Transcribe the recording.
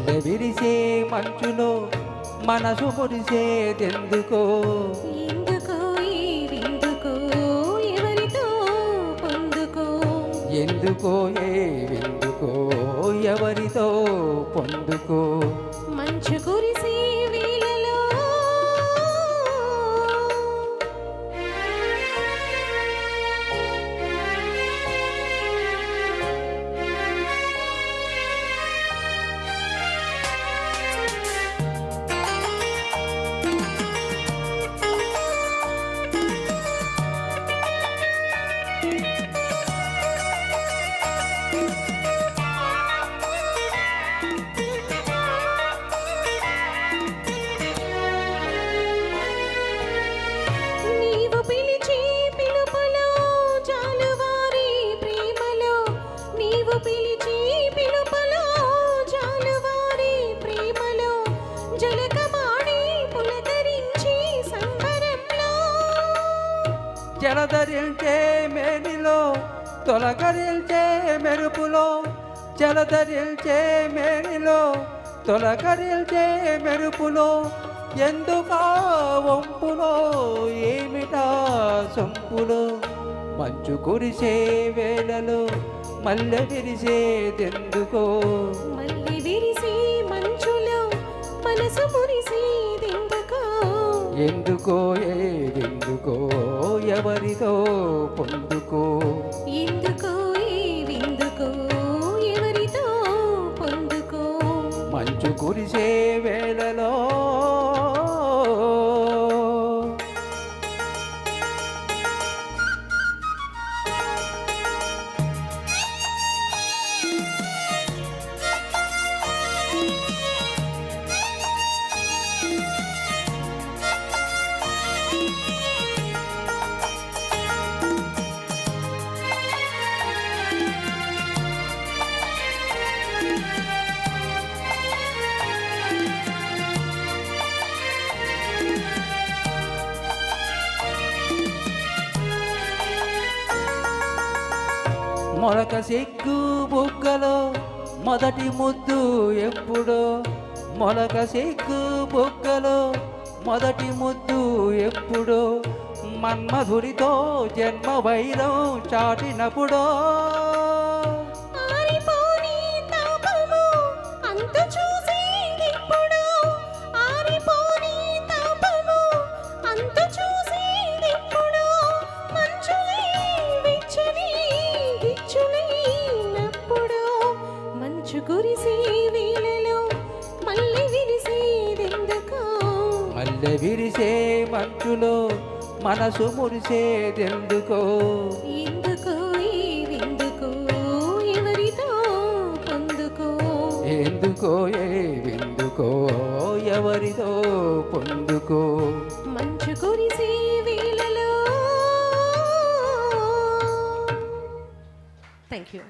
మల్లె విరిసే మంచులో మనసు మురిసేదెందుకో ఎందుకో ఈ విందుకో ఎవరితో పొందుకో ఎందుకో ఏ విందుకో ఎవరితో పొందుకో మంచు కురిసే వేళలో నీవు పిలిచి పిలుపులో జాలువారి ప్రేమలో నీవు పిలిచి పిలుపులో జాలువారి ప్రేమలో జలకమాడి పులకరించి సంబరంలో జలధరించే మేనిలో తొలకరించే మెరుపులో జలధరించే మేనిలో తొలకరించే మెరుపులో ఎందుకా వంపులో ఏమిటా సొంపులో మంచు కురిసే వేళలో మల్లె విరిసేదెందుకో మళ్ళీ విరిసి మంచులో మనసు మురిసేదెందుకో ఎందుకో ఏదెందుకో ఎవరితో పొందుకో ఎందుకో ఈ విందుకో ఎవరితో పొందుకో మంచు కురిసే వేళలో మొలక సిగ్గు బుగ్గలో మొదటి ముద్దు ఎప్పుడో మొలక సిగ్గు బుగ్గలో మొదటి ముద్దు ఎప్పుడో మన్మధురితో జన్మ వైరం చాటినప్పుడో ఆరిపోని తాపము అంతు చూసేదెప్పుడు ఆరిపోని తాపము అంతు చూసేదెప్పుడు మంచులై వెచ్చని గిచ్చులైనప్పుడు మంచు కురిసే వేళలో మళ్ళీ విరిసేదెందుకో మల్లె విరిసే మంచులో మనసు మురిసేదెందుకో ఎందుకో ఈ విందుకో ఎవరితో పొందుకో ఎందుకో ఏ విందుకో ఎవరితో పొందుకో మంచు కురిసే వేళలో థ్యాంక్ యూ